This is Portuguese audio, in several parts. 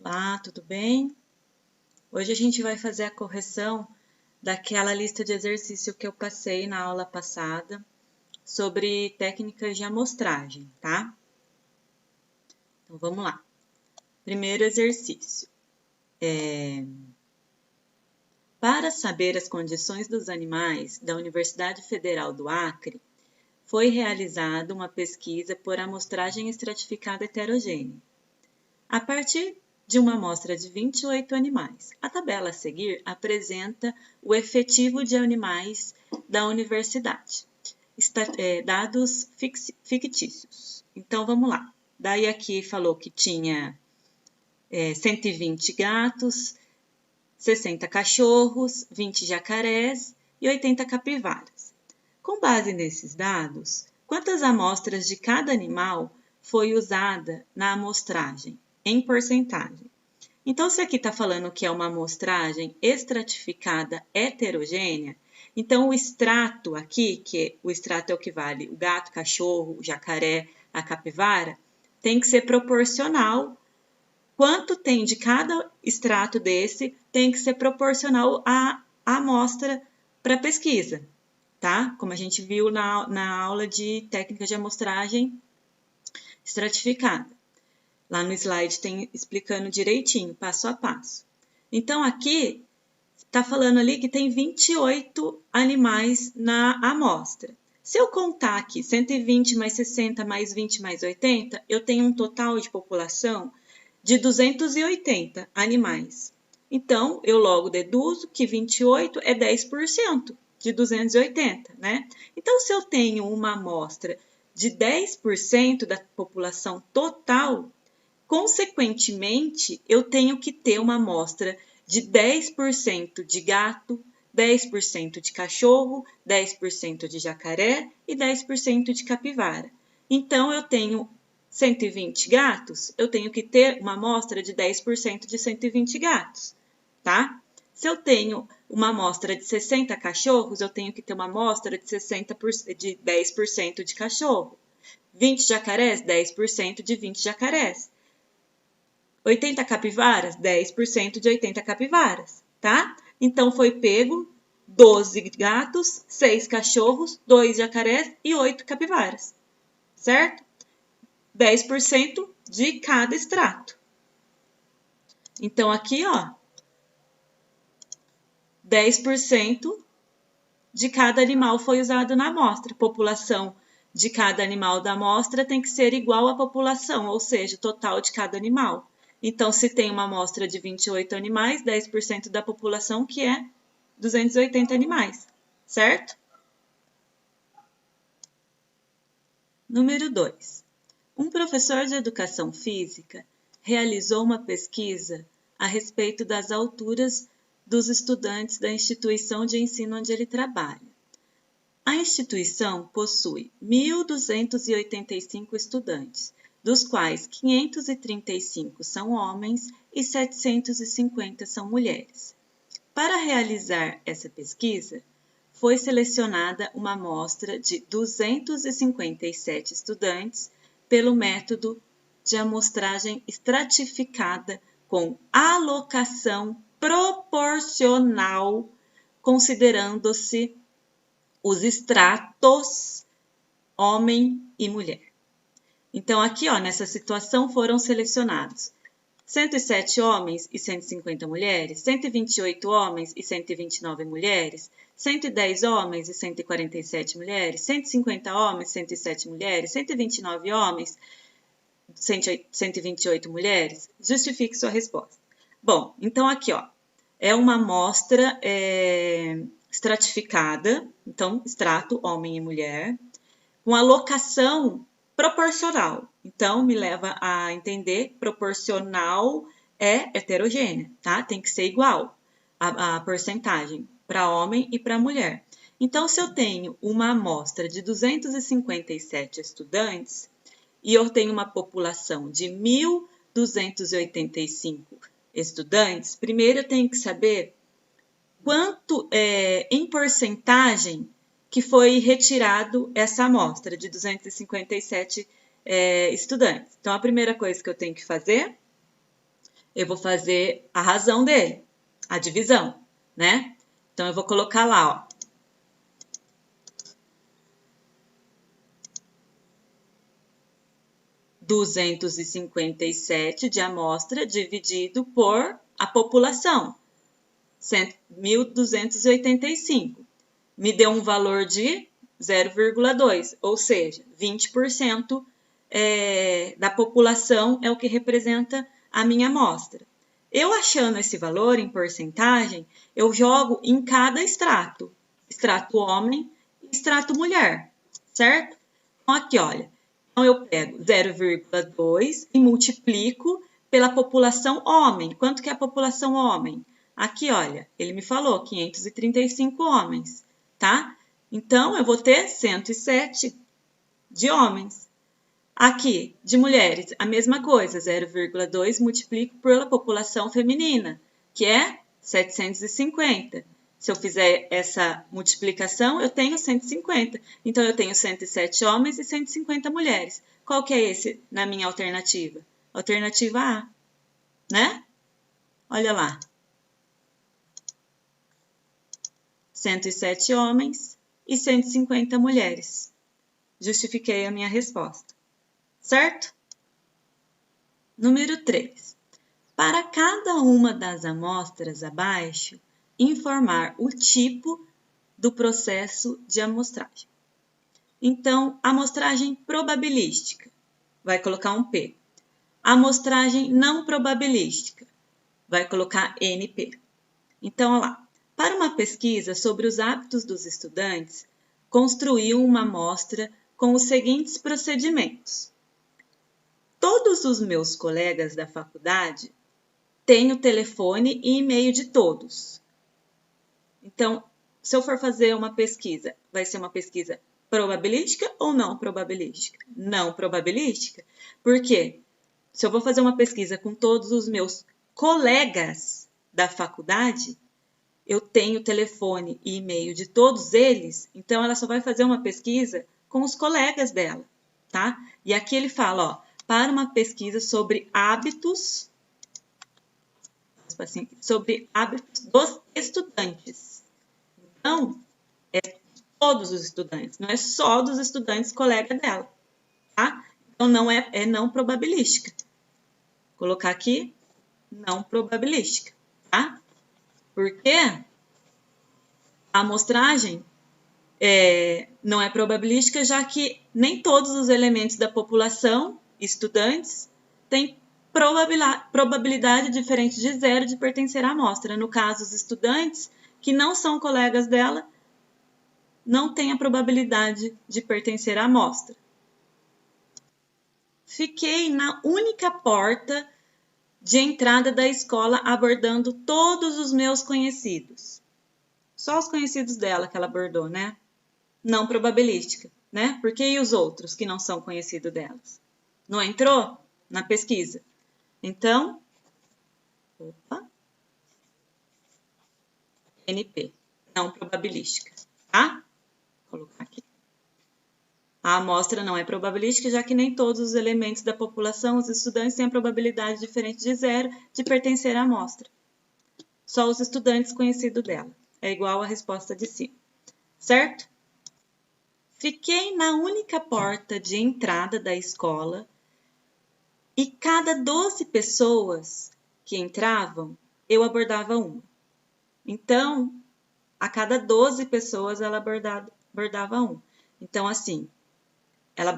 Olá, tudo bem? Hoje a gente vai fazer a correção daquela lista de exercício que eu passei na aula passada sobre técnicas de amostragem, tá? Então vamos lá. Primeiro exercício. Para saber as condições dos animais da Universidade Federal do Acre, foi realizada uma pesquisa por amostragem estratificada heterogênea. A partir de uma amostra de 28 animais. A tabela a seguir apresenta o efetivo de animais da universidade. Dados fictícios. Então, vamos lá. Daí aqui falou que tinha 120 gatos, 60 cachorros, 20 jacarés e 80 capivaras. Com base nesses dados, quantas amostras de cada animal foi usada na amostragem? Em porcentagem. Então, se aqui está falando que é uma amostragem estratificada heterogênea, então o extrato aqui, que o extrato é o que vale o gato, cachorro, o jacaré, a capivara, tem que ser proporcional. Quanto tem de cada extrato desse, tem que ser proporcional à amostra para pesquisa, tá? Como a gente viu na aula de técnica de amostragem estratificada. Lá no slide tem explicando direitinho, passo a passo. Então, aqui está falando ali que tem 28 animais na amostra. Se eu contar aqui 120 mais 60 mais 20 mais 80, eu tenho um total de população de 280 animais. Então, eu logo deduzo que 28 é 10% de 280, né? Então, se eu tenho uma amostra de 10% da população total, consequentemente, eu tenho que ter uma amostra de 10% de gato, 10% de cachorro, 10% de jacaré e 10% de capivara. Então, eu tenho 120 gatos, eu tenho que ter uma amostra de 10% de 120 gatos, tá? Se eu tenho uma amostra de 60 cachorros, eu tenho que ter uma amostra de 10% de cachorro. 20 jacarés, 10% de 20 jacarés. 80 capivaras, 10% de 80 capivaras, tá? Então, foi pego 12 gatos, 6 cachorros, 2 jacarés e 8 capivaras, certo? 10% de cada extrato. Então, aqui, ó, 10% de cada animal foi usado na amostra. A população de cada animal da amostra tem que ser igual à população, ou seja, o total de cada animal. Então, se tem uma amostra de 28 animais, 10% da população, que é 280 animais, certo? Número 2. Um professor de educação física realizou uma pesquisa a respeito das alturas dos estudantes da instituição de ensino onde ele trabalha. A instituição possui 1.285 estudantes, dos quais 535 são homens e 750 são mulheres. Para realizar essa pesquisa, foi selecionada uma amostra de 257 estudantes pelo método de amostragem estratificada com alocação proporcional, considerando-se os estratos homem e mulher. Então, aqui, ó, nessa situação foram selecionados 107 homens e 150 mulheres, 128 homens e 129 mulheres, 110 homens e 147 mulheres, 150 homens e 107 mulheres, 129 homens, 128 mulheres. Justifique sua resposta. Bom, então aqui, ó, é uma amostra estratificada, então, extrato, homem e mulher, com alocação proporcional. Então, me leva a entender, proporcional é heterogênea, tá? Tem que ser igual a porcentagem para homem e para mulher. Então, se eu tenho uma amostra de 257 estudantes e eu tenho uma população de 1.285 estudantes, primeiro eu tenho que saber quanto em porcentagem que foi retirado essa amostra de 257 estudantes. Então, a primeira coisa que eu tenho que fazer eu vou fazer a razão dele, a divisão, né? Então, eu vou colocar lá, ó. 257 de amostra dividido por a população, 1.285. Me deu um valor de 0,2, ou seja, 20% da população é o que representa a minha amostra. Eu achando esse valor em porcentagem, eu jogo em cada extrato. Extrato homem e extrato mulher, certo? Então, aqui, olha. Então, eu pego 0,2 e multiplico pela população homem. Quanto que é a população homem? Aqui, olha, ele me falou 535 homens, tá? Então, eu vou ter 107 de homens. Aqui, de mulheres, a mesma coisa, 0,2 multiplico pela população feminina, que é 750. Se eu fizer essa multiplicação, eu tenho 150. Então, eu tenho 107 homens e 150 mulheres. Qual que é esse na minha alternativa? Alternativa A, né? Olha lá. 107 homens e 150 mulheres. Justifiquei a minha resposta. Certo? Número 3. Para cada uma das amostras abaixo, informar o tipo do processo de amostragem. Então, amostragem probabilística, vai colocar um P. Amostragem não probabilística, vai colocar NP. Então, olha lá. Para uma pesquisa sobre os hábitos dos estudantes, construiu uma amostra com os seguintes procedimentos. Todos os meus colegas da faculdade têm o telefone e e-mail de todos. Então, se eu for fazer uma pesquisa, vai ser uma pesquisa probabilística ou não probabilística? Não probabilística. Por quê? Se eu vou fazer uma pesquisa com todos os meus colegas da faculdade, eu tenho o telefone e e-mail de todos eles, então ela só vai fazer uma pesquisa com os colegas dela, tá? E aqui ele fala, ó, para uma pesquisa sobre hábitos dos estudantes. Então, é todos os estudantes, não é só dos estudantes colega dela, tá? Então, não é não probabilística. Vou colocar aqui, não probabilística, tá? Porque a amostragem não é probabilística, já que nem todos os elementos da população, estudantes, têm probabilidade diferente de 0 de pertencer à amostra. No caso, os estudantes que não são colegas dela não têm a probabilidade de pertencer à amostra. Fiquei na única porta de entrada da escola abordando todos os meus conhecidos. Só os conhecidos dela que ela abordou, né? Não probabilística, né? Porque e os outros que não são conhecidos delas? Não entrou na pesquisa? Então, NP, não probabilística, tá? Vou colocar aqui. A amostra não é probabilística, já que nem todos os elementos da população, os estudantes, têm a probabilidade diferente de 0 de pertencer à amostra. Só os estudantes conhecidos dela. É igual a resposta de cima. Certo? Fiquei na única porta de entrada da escola e cada 12 pessoas que entravam, eu abordava uma. Então, a cada 12 pessoas, ela abordava um. Então, assim,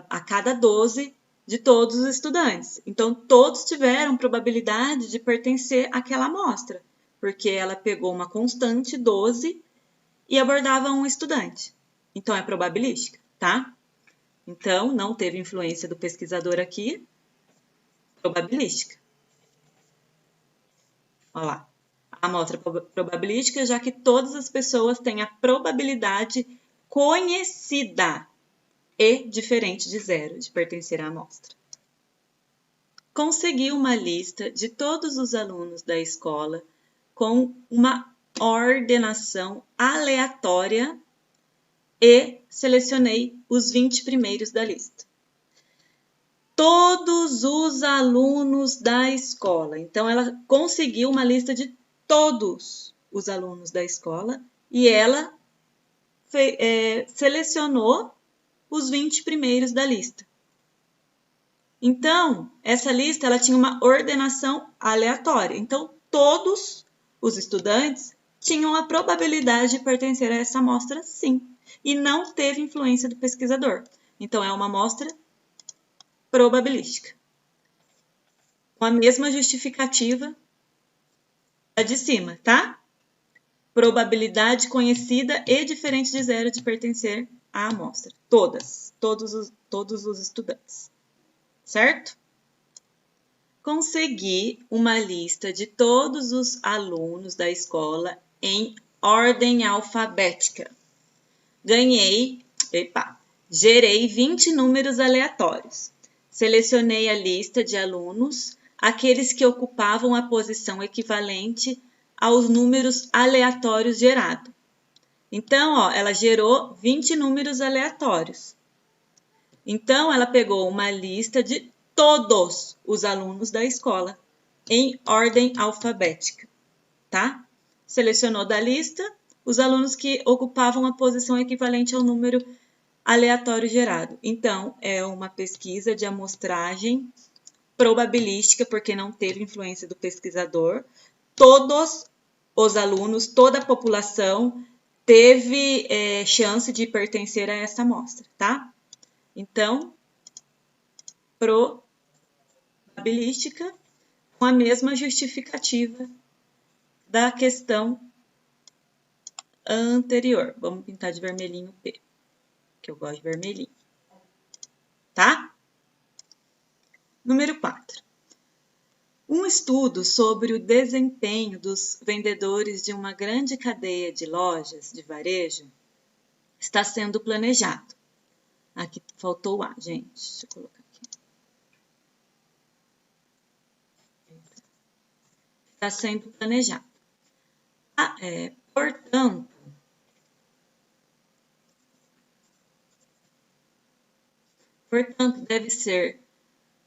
a cada 12 de todos os estudantes. Então, todos tiveram probabilidade de pertencer àquela amostra, porque ela pegou uma constante, 12, e abordava um estudante. Então, é probabilística, tá? Então, não teve influência do pesquisador aqui, probabilística. Olha lá. A amostra probabilística, já que todas as pessoas têm a probabilidade conhecida e diferente de 0 de pertencer à amostra. Consegui uma lista de todos os alunos da escola com uma ordenação aleatória e selecionei os 20 primeiros da lista. todos os alunos da escola. Então, ela conseguiu uma lista de todos os alunos da escola e ela selecionou os 20 primeiros da lista. Então, essa lista ela tinha uma ordenação aleatória. Então, todos os estudantes tinham a probabilidade de pertencer a essa amostra, sim. E não teve influência do pesquisador. Então, é uma amostra probabilística. Com a mesma justificativa da de cima, tá? Probabilidade conhecida e diferente de zero de pertencer à amostra. Todos os estudantes. Certo? Consegui uma lista de todos os alunos da escola em ordem alfabética. Gerei 20 números aleatórios. Selecionei a lista de alunos, aqueles que ocupavam a posição equivalente aos números aleatórios gerados. Então, ela gerou 20 números aleatórios. Então, ela pegou uma lista de todos os alunos da escola em ordem alfabética, tá? Selecionou da lista os alunos que ocupavam a posição equivalente ao número aleatório gerado. Então, é uma pesquisa de amostragem probabilística, porque não teve influência do pesquisador. Todos os alunos, toda a população teve chance de pertencer a essa amostra, tá? Então, probabilística com a mesma justificativa da questão anterior. Vamos pintar de vermelhinho P, que eu gosto de vermelhinho. Tá? Número 4. Um estudo sobre o desempenho dos vendedores de uma grande cadeia de lojas de varejo está sendo planejado. Aqui faltou o A, gente. Deixa eu colocar aqui. Está sendo planejado. Portanto, deve ser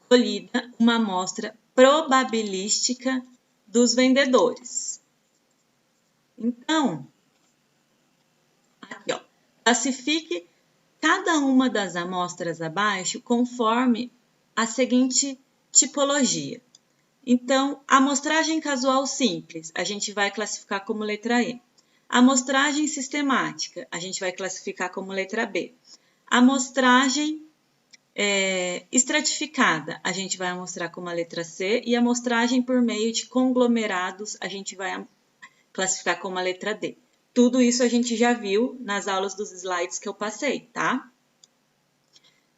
colhida uma amostra probabilística dos vendedores. Então, aqui, classifique cada uma das amostras abaixo conforme a seguinte tipologia. Então, amostragem casual simples, a gente vai classificar como letra E. Amostragem sistemática, a gente vai classificar como letra B. Amostragem estratificada, a gente vai amostrar como a letra C. E amostragem por meio de conglomerados, a gente vai classificar como a letra D. Tudo isso a gente já viu nas aulas dos slides que eu passei, tá?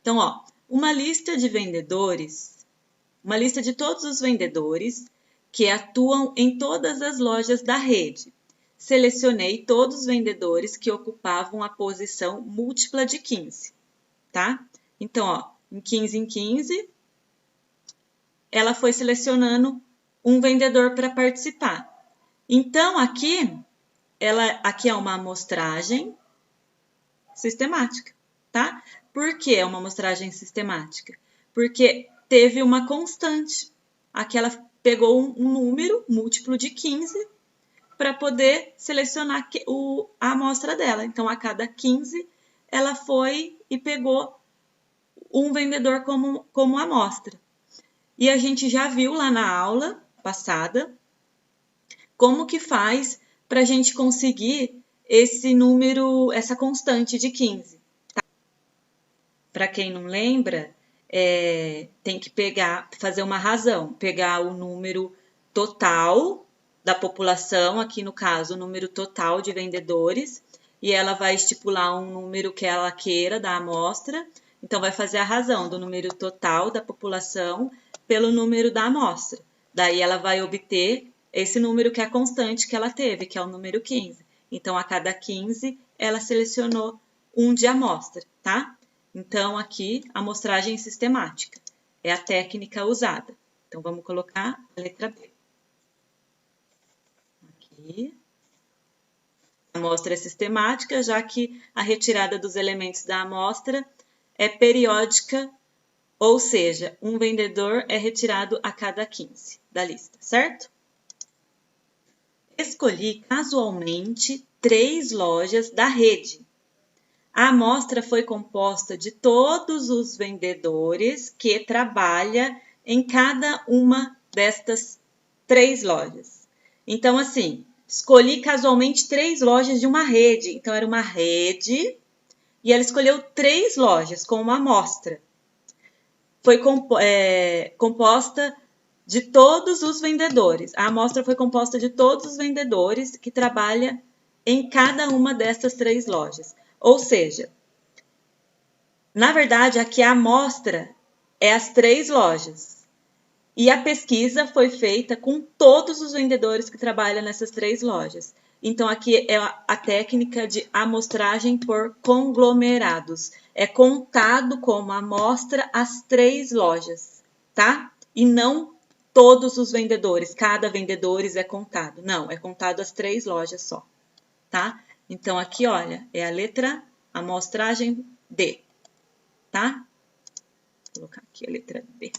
Então, uma lista de vendedores, uma lista de todos os vendedores que atuam em todas as lojas da rede. Selecionei todos os vendedores que ocupavam a posição múltipla de 15, tá? Então, em 15, ela foi selecionando um vendedor para participar. Então, aqui é uma amostragem sistemática, tá? Por que é uma amostragem sistemática? Porque teve uma constante. Aqui ela pegou um número múltiplo de 15 para poder selecionar a amostra dela. Então, a cada 15, ela foi e pegou um vendedor como amostra. E a gente já viu lá na aula passada como que faz para a gente conseguir esse número, essa constante de 15. Tá? Para quem não lembra, tem que fazer uma razão, pegar o número total da população, aqui no caso o número total de vendedores, e ela vai estipular um número que ela queira da amostra. Então, vai fazer a razão do número total da população pelo número da amostra. Daí, ela vai obter esse número que é a constante que ela teve, que é o número 15. Então, a cada 15, ela selecionou um de amostra, tá? Então, aqui, amostragem sistemática. É a técnica usada. Então, vamos colocar a letra B. Aqui. A amostra é sistemática, já que a retirada dos elementos da amostra é periódica Ou seja, um vendedor é retirado a cada 15 da lista, certo? Escolhi casualmente 3 lojas da rede. A amostra foi composta de todos os vendedores que trabalham em cada uma destas 3 lojas. Então, assim, escolhi casualmente 3 lojas de uma rede. Então, era uma rede e ela escolheu 3 lojas como uma amostra. Foi composta de todos os vendedores. A amostra foi composta de todos os vendedores que trabalham em cada uma dessas 3 lojas. Ou seja, na verdade, aqui a amostra é as 3 lojas. E a pesquisa foi feita com todos os vendedores que trabalham nessas 3 lojas. Então, aqui é a técnica de amostragem por conglomerados. É contado como amostra as 3 lojas, tá? E não todos os vendedores, cada vendedor é contado. Não, é contado as 3 lojas só, tá? Então, aqui, olha, é a letra amostragem D, tá? Vou colocar aqui a letra D.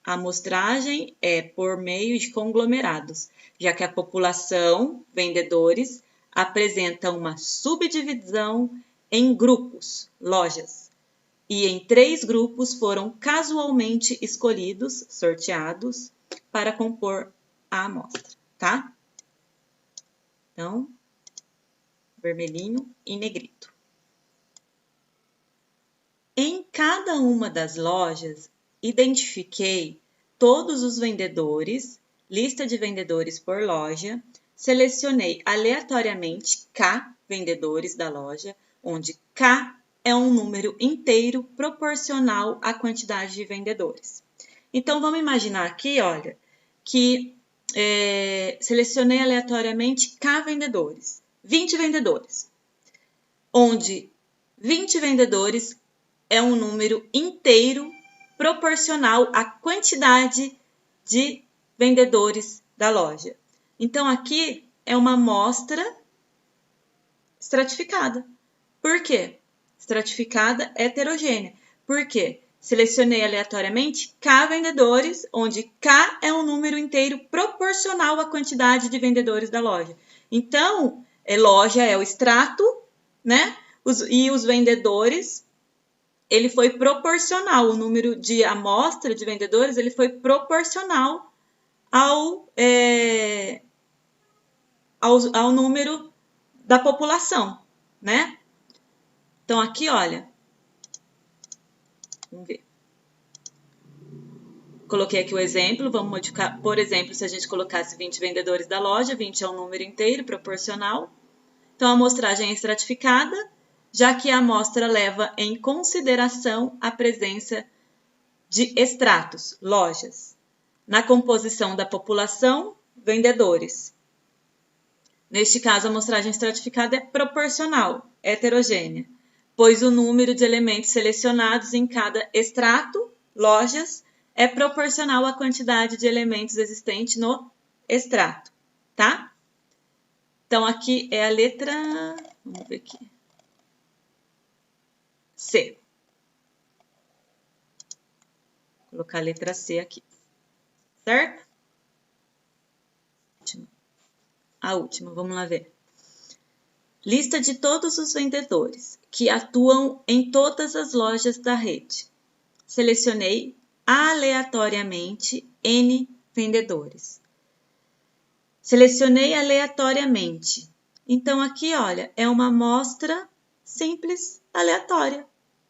A amostragem é por meio de conglomerados, já que a população, vendedores, apresenta uma subdivisão em grupos, lojas, e em 3 grupos foram casualmente escolhidos, sorteados, para compor a amostra, tá? Então, vermelhinho e negrito. Em cada uma das lojas, identifiquei todos os vendedores, lista de vendedores por loja, selecionei aleatoriamente K vendedores da loja, onde K é um número inteiro proporcional à quantidade de vendedores. Então, vamos imaginar aqui, olha, que selecionei aleatoriamente K vendedores, 20 vendedores, onde 20 vendedores é um número inteiro proporcional à quantidade de vendedores da loja. Então, aqui é uma amostra estratificada. Por quê? Estratificada heterogênea. Por quê? Selecionei aleatoriamente K vendedores, onde K é um número inteiro proporcional à quantidade de vendedores da loja. Então, loja é o extrato, né? E os vendedores, ele foi proporcional, o número de amostra de vendedores, ele foi proporcional ao número da população, né? Então, aqui, olha, vamos ver. Coloquei aqui o exemplo, vamos modificar, por exemplo, se a gente colocasse 20 vendedores da loja, 20 é um número inteiro, proporcional. Então, a amostragem é estratificada, já que a amostra leva em consideração a presença de extratos, lojas. Na composição da população, vendedores. Neste caso, a amostragem estratificada é proporcional, heterogênea, pois o número de elementos selecionados em cada extrato, lojas, é proporcional à quantidade de elementos existentes no extrato, tá? Então, aqui é a letra... Vamos ver aqui. C. Vou colocar a letra C aqui, certo? A última, vamos lá ver. Lista de todos os vendedores que atuam em todas as lojas da rede. Selecionei aleatoriamente N vendedores. Selecionei aleatoriamente. Então, aqui, olha, é uma amostra simples, aleatória,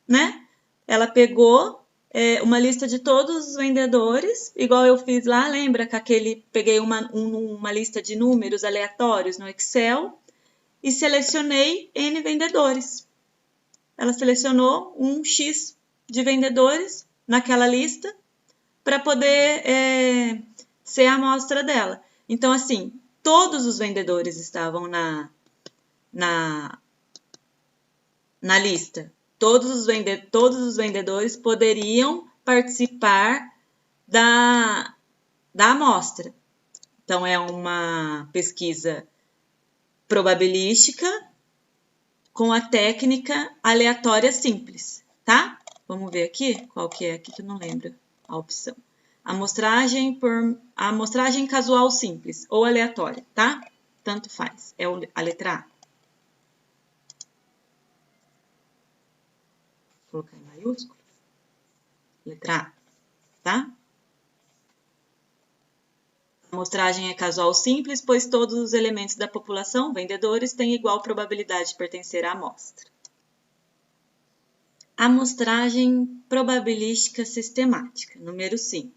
né? Ela pegou uma lista de todos os vendedores, igual eu fiz lá, lembra que peguei uma lista de números aleatórios no Excel e selecionei N vendedores. Ela selecionou um X de vendedores naquela lista para poder ser a amostra dela. Então, assim, todos os vendedores estavam na lista. Todos os vendedores poderiam participar da amostra. Então, é uma pesquisa probabilística, com a técnica aleatória simples, tá? Vamos ver aqui, qual que é aqui que eu não lembro a opção. Amostragem casual simples ou aleatória, tá? Tanto faz, é a letra A. Vou colocar em maiúsculo. Letra A, tá? A amostragem é casual simples, pois todos os elementos da população, vendedores, têm igual probabilidade de pertencer à amostra. Amostragem probabilística sistemática, número 5.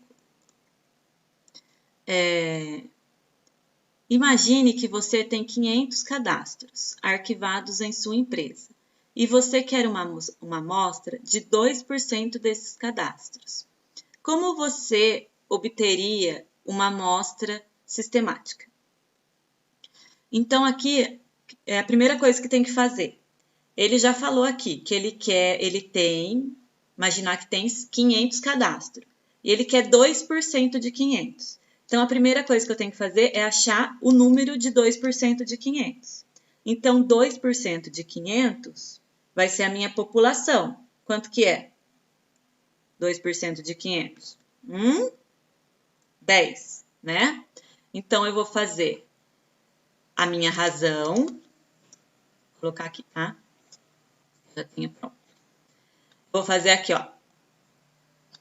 Imagine que você tem 500 cadastros arquivados em sua empresa e você quer uma amostra de 2% desses cadastros. Como você obteria uma amostra sistemática? Então, aqui é a primeira coisa que tem que fazer. Ele já falou aqui que imaginar que tem 500 cadastros e ele quer 2% de 500. Então, a primeira coisa que eu tenho que fazer é achar o número de 2% de 500. Então, 2% de 500 vai ser a minha população. Quanto que é? 2% de 500? 10, né? Então, eu vou fazer a minha razão. Vou colocar aqui, tá? Já tinha pronto. Vou fazer aqui, ó.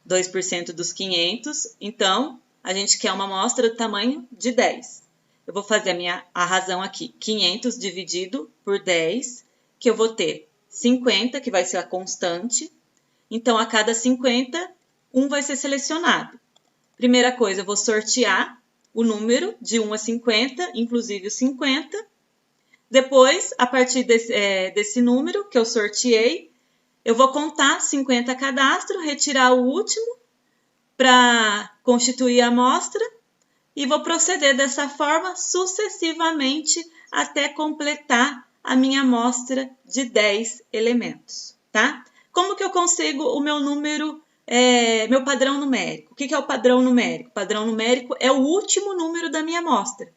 2% dos 500. Então, a gente quer uma amostra do tamanho de 10. Eu vou fazer a razão aqui. 500 dividido por 10, que eu vou ter 50, que vai ser a constante. Então, a cada 50, 1 vai ser selecionado. Primeira coisa, eu vou sortear o número de 1 a 50, inclusive o 50. Depois, a partir desse número que eu sorteei, eu vou contar 50 cadastros, retirar o último para constituir a amostra e vou proceder dessa forma sucessivamente até completar a minha amostra de 10 elementos, tá? Como que eu consigo o meu número, meu padrão numérico? O que é o padrão numérico? O padrão numérico é o último número da minha amostra,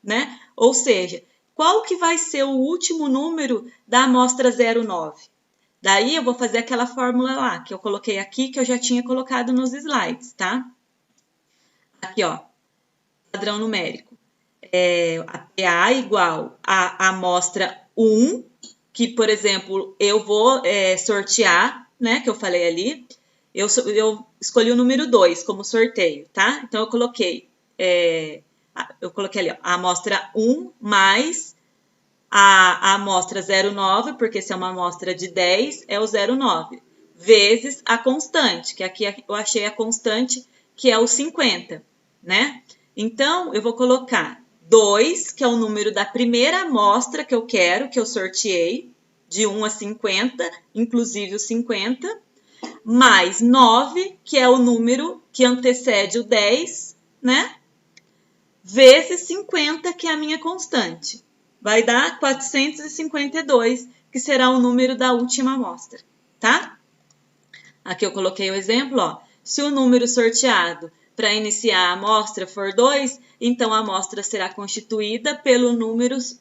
né? Ou seja, qual que vai ser o último número da amostra 09? Daí eu vou fazer aquela fórmula lá que eu coloquei aqui, que eu já tinha colocado nos slides, tá? Aqui, ó, padrão numérico. A PA igual a amostra 1, que, por exemplo, eu vou sortear, né, que eu falei ali. Eu escolhi o número 2 como sorteio, tá? Então, eu coloquei ali, ó, a amostra 1 mais a amostra 0,9, porque se é uma amostra de 10, é o 0,9, vezes a constante, que aqui eu achei a constante, que é o 50, né? Então, eu vou colocar 2, que é o número da primeira amostra que eu quero, que eu sorteei, de 1 a 50, inclusive o 50, mais 9, que é o número que antecede o 10, né? Vezes 50, que é a minha constante. Vai dar 452, que será o número da última amostra, tá? Aqui eu coloquei o exemplo, ó. Se o número sorteado para iniciar a amostra for 2, então a amostra será constituída pelos números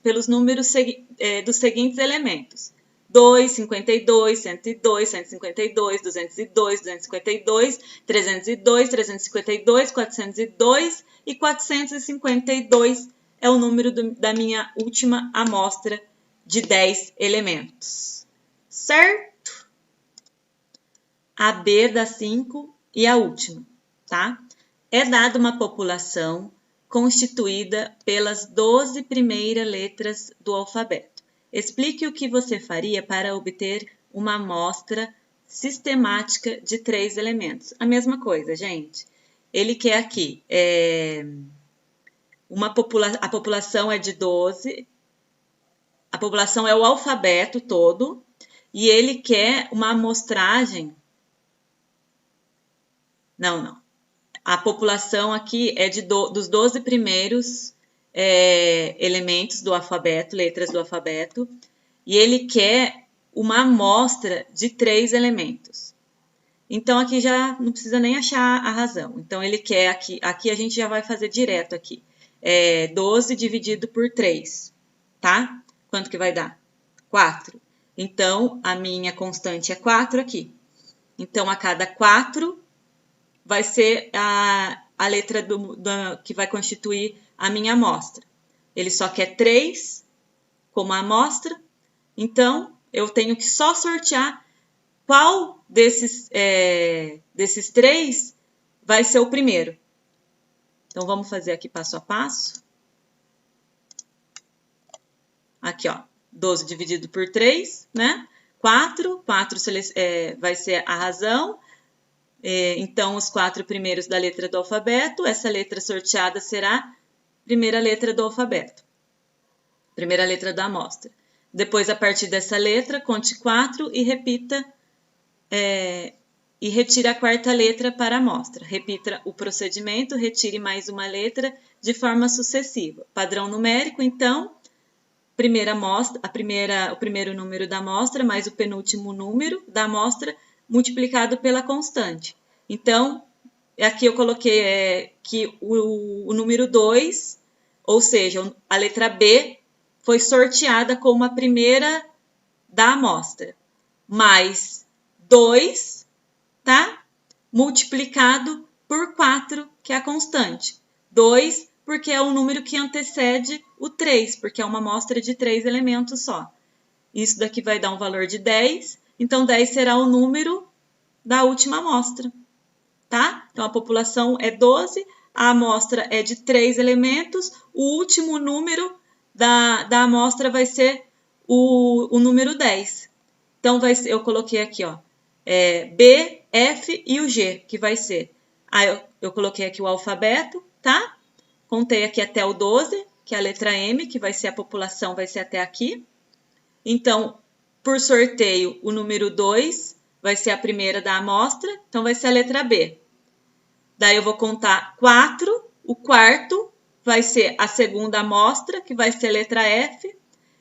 dos seguintes elementos. 2, 52, 102, 152, 202, 252, 302, 352, 402 e 452 é o número da minha última amostra de 10 elementos. Certo? A B dá 5 e a última, tá? É dada uma população constituída pelas 12 primeiras letras do alfabeto. Explique o que você faria para obter uma amostra sistemática de 3 elementos. A mesma coisa, gente. Ele quer aqui, a população é de 12, a população é o alfabeto todo, e ele quer uma amostragem. Não. A população aqui é dos 12 primeiros elementos do alfabeto, letras do alfabeto, e ele quer uma amostra de 3 elementos. Então, aqui já não precisa nem achar a razão. Então, ele quer aqui a gente já vai fazer direto aqui. 12 dividido por 3, tá? Quanto que vai dar? 4. Então, a minha constante é 4 aqui. Então, a cada 4 vai ser a letra que vai constituir a minha amostra. Ele só quer 3 como amostra, então eu tenho que só sortear qual desses 3 vai ser o primeiro. Então, vamos fazer aqui passo a passo. Aqui, ó, 12 dividido por 3, né? 4 vai ser a razão. Então, os 4 primeiros da letra do alfabeto, essa letra sorteada será a primeira letra do alfabeto. Primeira letra da amostra. Depois, a partir dessa letra, conte 4 e repita, e retire a quarta letra para a amostra. Repita o procedimento, retire mais uma letra de forma sucessiva. Padrão numérico, então, o primeiro número da amostra mais o penúltimo número da amostra multiplicado pela constante. Então, aqui eu coloquei que o número 2, ou seja, a letra B, foi sorteada como a primeira da amostra, mais 2, tá? Multiplicado por 4, que é a constante. 2, porque é o número que antecede o 3, porque é uma amostra de 3 elementos só. Isso daqui vai dar um valor de 10, então 10 será o número da última amostra, tá? Então, a população é 12, a amostra é de 3 elementos, o último número da amostra vai ser o número 10. Então, eu coloquei aqui, ó, B, F e o G, que vai ser. Aí, eu coloquei aqui o alfabeto, tá? Contei aqui até o 12, que é a letra M, que vai ser a população, vai ser até aqui. Então, por sorteio, o número 2 vai ser a primeira da amostra, então vai ser a letra B. Daí eu vou contar 4, o quarto vai ser a segunda amostra, que vai ser a letra F,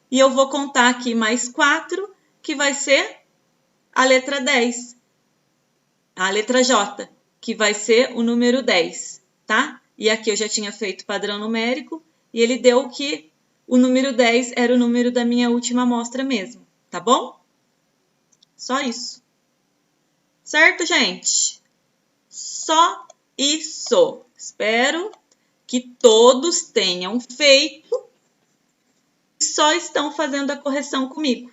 e eu vou contar aqui mais 4, que vai ser a letra 10, a letra J, que vai ser o número 10, tá? E aqui eu já tinha feito padrão numérico, e ele deu que o número 10 era o número da minha última amostra mesmo, tá bom? Só isso. Certo, gente? Só isso. Espero que todos tenham feito e só estão fazendo a correção comigo.